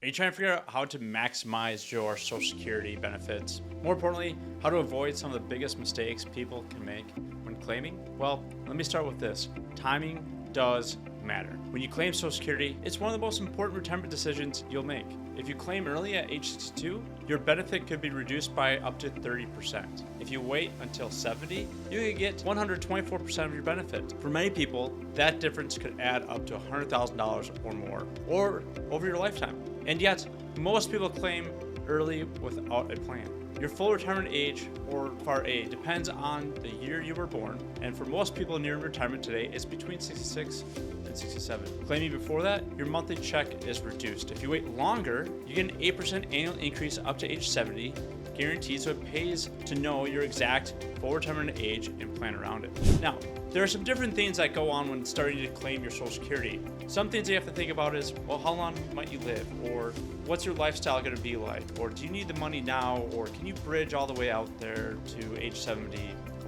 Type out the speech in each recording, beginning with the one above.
Are you trying to figure out how to maximize your Social Security benefits? More importantly, how to avoid some of the biggest mistakes people can make when claiming? Well, let me start with this. Timing does matter. When you claim Social Security, it's one of the most important retirement decisions you'll make. If you claim early at age 62, your benefit could be reduced by up to 30%. If you wait until 70, you could get 124% of your benefit. For many people, that difference could add up to $100,000 or more, or over your lifetime. And yet, most people claim early without a plan. Your full retirement age, or FAR A, depends on the year you were born, and for most people near retirement today, it's between 66 and 67. Claiming before that, your monthly check is reduced. If you wait longer, you get an 8% annual increase up to age 70, guaranteed, so it pays to know your exact full retirement age and plan around it. Now, there are some different things that go on when starting to claim your Social Security. Some things you have to think about is, well, how long might you live? Or what's your lifestyle going to be like? Or do you need the money now? Or can you bridge all the way out there to age 70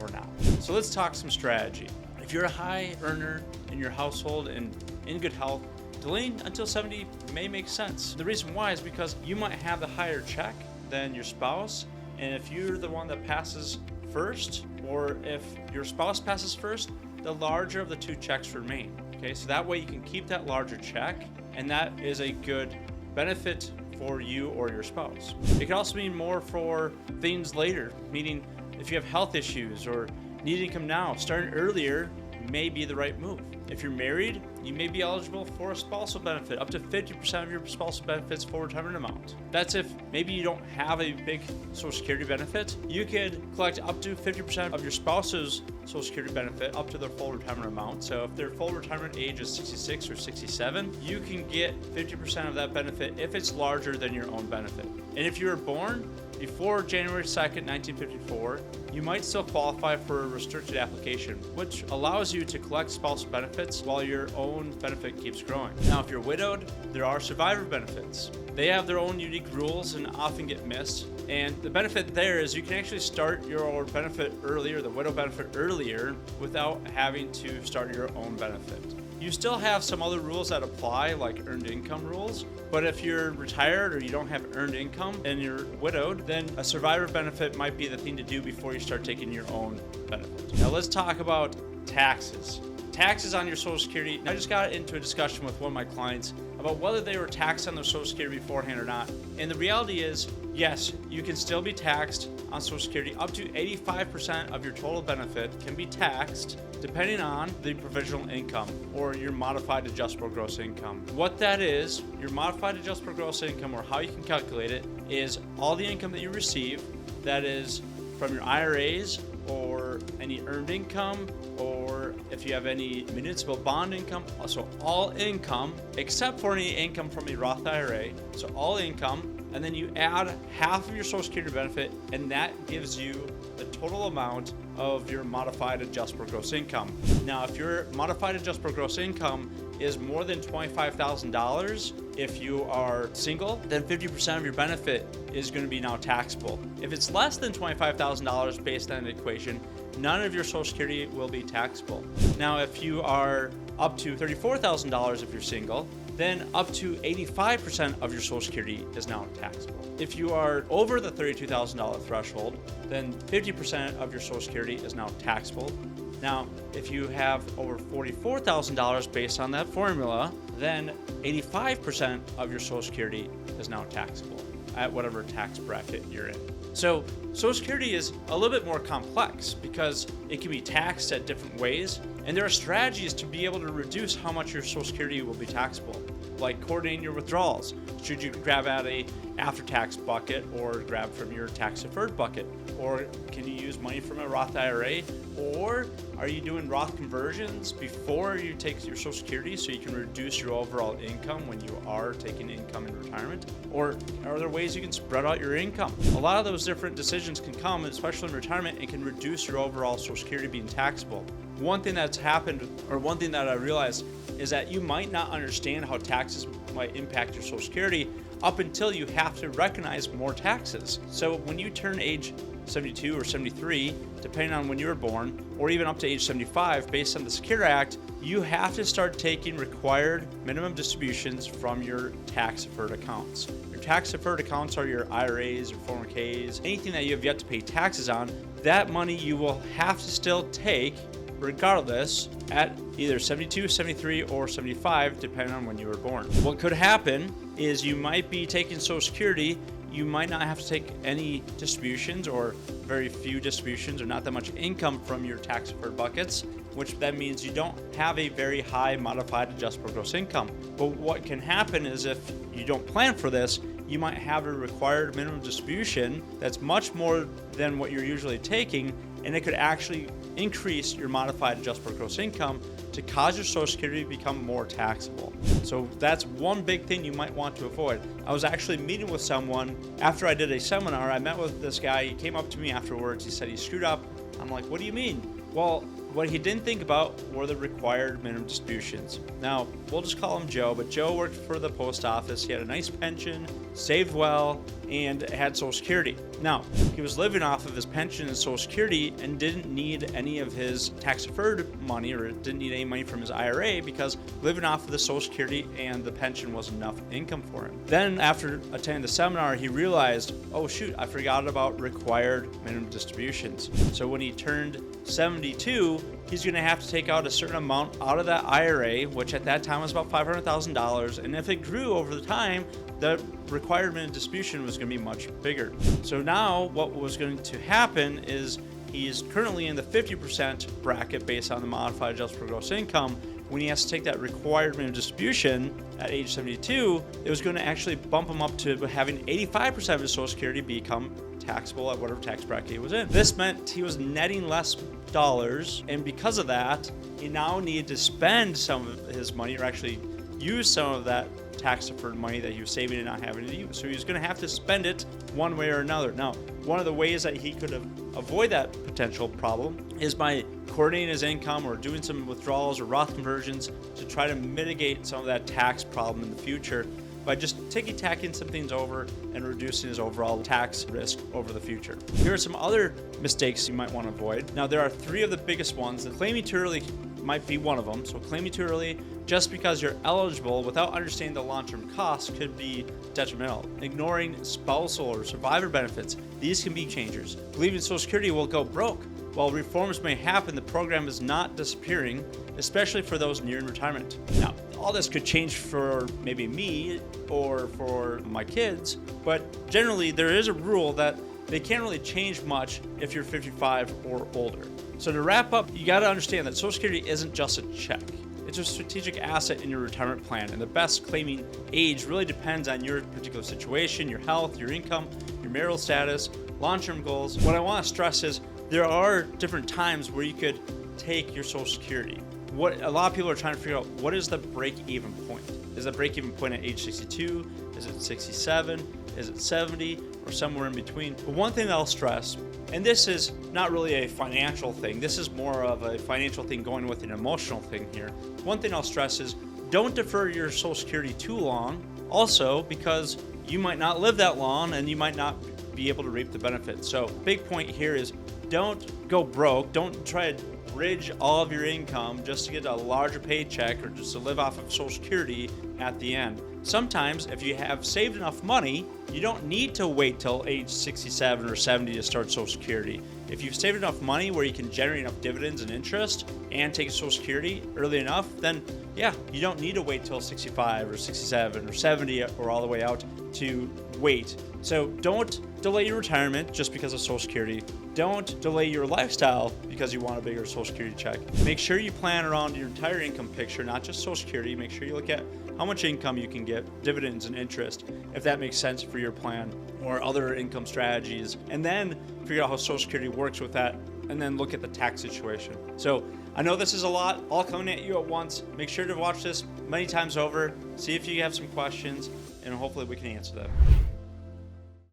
or now? So let's talk some strategy. If you're a high earner in your household and in good health, delaying until 70 may make sense. The reason why is because you might have the higher check than your spouse, and if you're the one that passes first, or if your spouse passes first, the larger of the two checks remain. Okay, so that way you can keep that larger check, and that is a good benefit for you or your spouse. It can also mean more for things later, meaning if you have health issues or need income now, starting earlier may be the right move. If you're married, you may be eligible for a spousal benefit, up to 50% of your spousal benefits for retirement amount. That's if maybe you don't have a big Social Security benefit, you could collect up to 50% of your spouse's Social Security benefit up to their full retirement amount. So if their full retirement age is 66 or 67, you can get 50% of that benefit if it's larger than your own benefit. And if you were born before January 2nd, 1954, you might still qualify for a restricted application, which allows you to collect spousal benefits while your own benefit keeps growing. Now, if you're widowed, there are survivor benefits. They have their own unique rules and often get missed. And the benefit there is you can actually start your benefit earlier, the widow benefit earlier, without having to start your own benefit. You still have some other rules that apply, like earned income rules, but if you're retired or you don't have earned income and you're widowed, then a survivor benefit might be the thing to do before you start taking your own benefit. Now let's talk about taxes. Taxes on your Social Security. I just got into a discussion with one of my clients about whether they were taxed on their Social Security beforehand or not. And the reality is, yes, you can still be taxed on Social Security. Up to 85% of your total benefit can be taxed depending on the provisional income or your modified adjustable gross income. What that is, your modified adjustable gross income, or how you can calculate it, is all the income that you receive, that is from your IRAs or any earned income, or if you have any municipal bond income, also all income except for any income from a Roth IRA, so all income, and then you add half of your Social Security benefit, and that gives you the total amount of your modified adjustable gross income. Now, if your modified adjustable gross income is more than $25,000, if you are single, then 50% of your benefit is going to be now taxable. If it's less than $25,000 based on the equation, none of your Social Security will be taxable. Now, if you are up to $34,000 if you're single, then up to 85% of your Social Security is now taxable. If you are over the $32,000 threshold, then 50% of your Social Security is now taxable. Now, if you have over $44,000 based on that formula, then 85% of your Social Security is now taxable at whatever tax bracket you're in. So Social Security is a little bit more complex because it can be taxed at different ways, and there are strategies to be able to reduce how much your Social Security will be taxable, like coordinating your withdrawals. Should you grab out a after-tax bucket or grab from your tax-deferred bucket? Or can you use money from a Roth IRA? Or are you doing Roth conversions before you take your Social Security so you can reduce your overall income when you are taking income in retirement? Or are there ways you can spread out your income? A lot of those different decisions can come, especially in retirement, and can reduce your overall Social Security being taxable. One thing that's happened, or one thing that I realized, is that you might not understand how taxes might impact your Social Security up until you have to recognize more taxes. So when you turn age 72 or 73, depending on when you were born, or even up to age 75, based on the Secure Act, you have to start taking required minimum distributions from your tax-deferred accounts. Your tax-deferred accounts are your IRAs, your 401ks, anything that you have yet to pay taxes on. That money you will have to still take regardless at either 72, 73, or 75, depending on when you were born. What could happen is you might be taking Social Security, you might not have to take any distributions or very few distributions or not that much income from your tax deferred buckets, which then means you don't have a very high modified adjustable gross income. But what can happen is if you don't plan for this, you might have a required minimum distribution that's much more than what you're usually taking, and it could actually increase your modified adjustable gross income to cause your Social Security to become more taxable. So that's one big thing you might want to avoid. I was actually meeting with someone after I did a seminar. I met with this guy. He came up to me afterwards. He said he screwed up. I'm like, what do you mean? Well, what he didn't think about were the required minimum distributions. Now, we'll just call him Joe, but Joe worked for the post office. He had a nice pension, saved well, and had Social Security. Now, he was living off of his pension and Social Security and didn't need any of his tax-deferred money, or didn't need any money from his IRA, because living off of the Social Security and the pension was enough income for him. Then, after attending the seminar, he realized, oh shoot, I forgot about required minimum distributions. So when he turned 72, he's going to have to take out a certain amount out of that IRA, which at that time was about $500,000. And if it grew over the time, the required minimum distribution was going to be much bigger. So now what was going to happen is he's currently in the 50% bracket based on the modified adjustable gross income. When he has to take that required minimum distribution at age 72, it was going to actually bump him up to having 85% of his Social Security become taxable at whatever tax bracket he was in. This meant he was netting less dollars, and because of that, he now needed to spend some of his money, or actually use some of that tax-deferred money that he was saving and not having to use. So he was going to have to spend it one way or another. Now, one of the ways that he could avoid that potential problem is by coordinating his income or doing some withdrawals or Roth conversions to try to mitigate some of that tax problem in the future by just ticky-tacking some things over and reducing his overall tax risk over the future. Here are some other mistakes you might want to avoid. Now, there are three of the biggest ones. The claiming too early might be one of them. So claiming too early just because you're eligible without understanding the long-term costs could be detrimental. Ignoring spousal or survivor benefits, these can be changers. Believing Social Security will go broke. While reforms may happen, the program is not disappearing, especially for those nearing retirement. Now, all this could change for maybe me or for my kids, but generally there is a rule that they can't really change much if you're 55 or older. So to wrap up, you got to understand that Social Security isn't just a check. It's a strategic asset in your retirement plan, and the best claiming age really depends on your particular situation, your health, your income, your marital status, long-term goals. What I want to stress is there are different times where you could take your Social Security. What a lot of people are trying to figure out, what is the break-even point? Is the break-even point at age 62? Is it 67? Is it 70? Or somewhere in between? But one thing that I'll stress, and this is not really a financial thing, this is more of a financial thing going with an emotional thing here. One thing I'll stress is don't defer your Social Security too long. Also, because you might not live that long and you might not be able to reap the benefits. So big point here is don't go broke. Don't try to bridge all of your income just to get a larger paycheck or just to live off of Social Security at the end. Sometimes if you have saved enough money, you don't need to wait till age 67 or 70 to start Social Security. If you've saved enough money where you can generate enough dividends and interest and take Social Security early enough, then yeah, you don't need to wait till 65 or 67 or 70 or all the way out to wait. So don't delay your retirement just because of Social Security. Don't delay your lifestyle because you want a bigger Social Security check. Make sure you plan around your entire income picture, not just Social Security. Make sure you look at how much income you can get, dividends and interest, if that makes sense for your plan, or other income strategies, and then figure out how Social Security works with that, and then look at the tax situation. So I know this is a lot, all coming at you at once. Make sure to watch this many times over, see if you have some questions, and hopefully we can answer them.